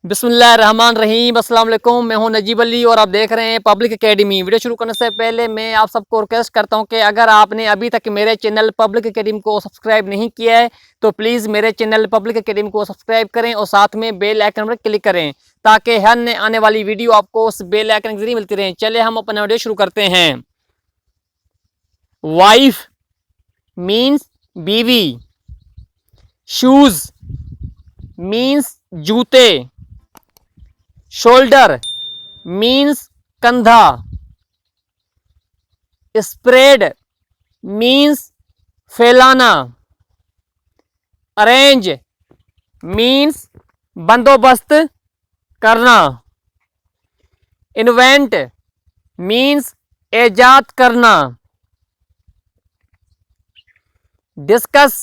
बिस्मिल्लाहिर्रहमानिर्रहीम। अस्सलाम वालेकुम। मैं हूं नजीब अली और आप देख रहे हैं पब्लिक एकेडमी। वीडियो शुरू करने से पहले मैं आप सबको रिक्वेस्ट करता हूं कि अगर आपने अभी तक मेरे चैनल पब्लिक एकेडमी को सब्सक्राइब नहीं किया है तो प्लीज़ मेरे चैनल पब्लिक एकेडमी को सब्सक्राइब करें और साथ में बेल आइकन पर क्लिक करें ताकि हर नए आने वाली वीडियो आपको उस बेल आइकन के जरिए मिलती रहे। चलिए हम अपना वीडियो शुरू करते हैं। वाइफ मीन्स बीवी, शूज़ मीन्स जूते, शोल्डर मीन्स कंधा, स्प्रेड मीन्स फैलाना, अरेंज मीन्स बंदोबस्त करना, इन्वेंट मीन्स ऐजाद करना, डिस्कस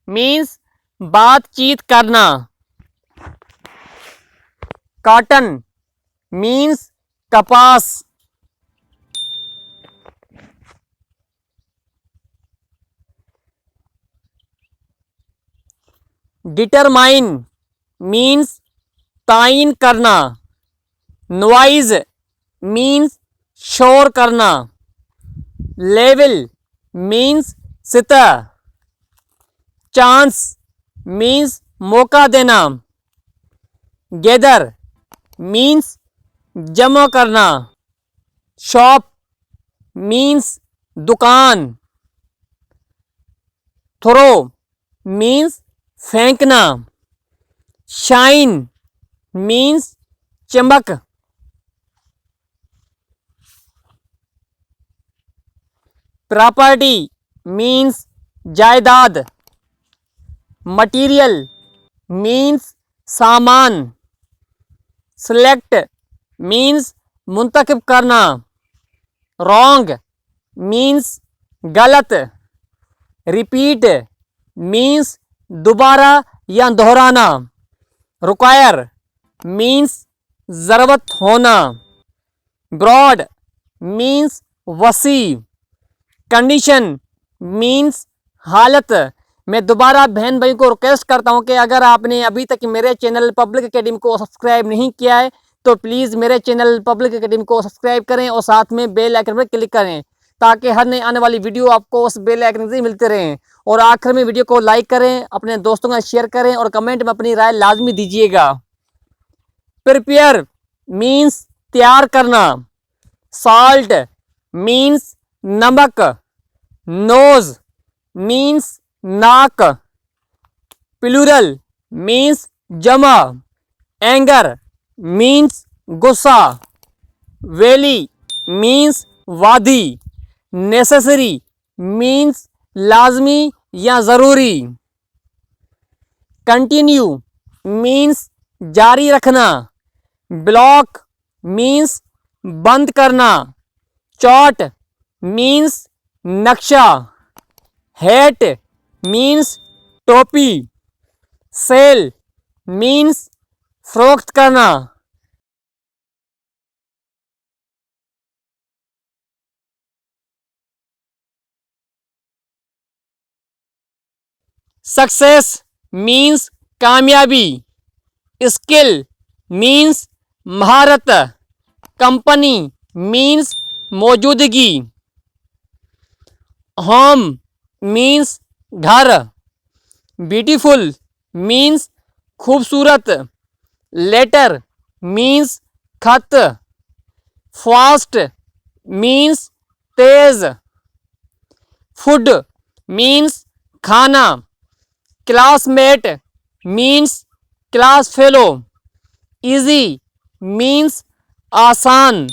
मीन्स बातचीत करना, कॉटन मीन्स कपास, डिटरमाइन मीन्स तायीन करना, नॉइज मीन्स शोर करना, लेवल मीन्स सतह, चांस मीन्स मौका देना, गैदर मीन्स जमा करना, शॉप मीन्स दुकान, थ्रो मीन्स फेंकना, शाइन मीन्स चमक, प्रॉपर्टी मीन्स जायदाद, मटीरियल मीन्स सामान, सेलेक्ट मीन्स मुंतखब करना, रॉन्ग मीन्स गलत, रिपीट मीन्स दोबारा या दोहराना, रिक्वायर मीन्स ज़रूरत होना, ब्रॉड मीन्स वसी, कंडीशन मीन्स हालत। मैं दोबारा बहन भाई को रिक्वेस्ट करता हूं कि अगर आपने अभी तक मेरे चैनल पब्लिक एकेडमी को सब्सक्राइब नहीं किया है तो प्लीज़ मेरे चैनल पब्लिक एकेडमी को सब्सक्राइब करें और साथ में बेल आइकन पर क्लिक करें ताकि हर नई आने वाली वीडियो आपको उस बेल आइकन से मिलते रहें। और आखिर में वीडियो को लाइक करें, अपने दोस्तों का शेयर करें और कमेंट में अपनी राय लाजमी दीजिएगा। प्रिपेयर मीन्स तैयार करना, सॉल्ट मीन्स नमक, नोज मीन्स नाक, प्लूरल मीन्स जमा, एंगर मीन्स गुस्सा, वैली मीन्स वादी, नेसेसरी मीन्स लाजमी या ज़रूरी, कंटिन्यू मीन्स जारी रखना, ब्लॉक मीन्स बंद करना, चार्ट मीन्स नक्शा, हैट मीन्स टोपी, सेल मीन्स फरोख्त करना, सक्सेस मीन्स कामयाबी, स्किल मीन्स महारत, कंपनी मीन्स मौजूदगी, होम मीन्स घर, ब्यूटीफुल मीन्स खूबसूरत, लेटर मीन्स खत, फास्ट मीन्स तेज, फूड मीन्स खाना, classmate means class fellow, easy means आसान,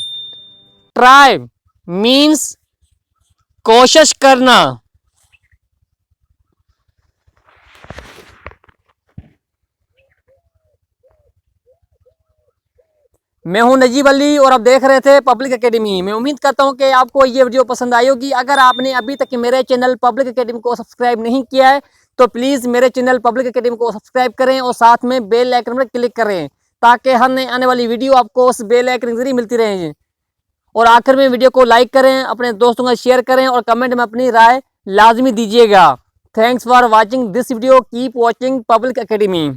ट्राई मीन्स कोशिश करना। मैं हूं नजीब अली और आप देख रहे थे पब्लिक एकेडमी। मैं उम्मीद करता हूं कि आपको ये वीडियो पसंद आई होगी। अगर आपने अभी तक मेरे चैनल पब्लिक एकेडमी को सब्सक्राइब नहीं किया है तो प्लीज़ मेरे चैनल पब्लिक एकेडमी को सब्सक्राइब करें और साथ में बेल आइकन पर क्लिक करें ताकि हर नए आने वाली वीडियो आपको उस बेल आइकन के जरिए मिलती रहे। और आखिर में वीडियो को लाइक करें, अपने दोस्तों का शेयर करें और कमेंट में अपनी राय लाजमी दीजिएगा। Thanks for watching this video. Keep watching public academy.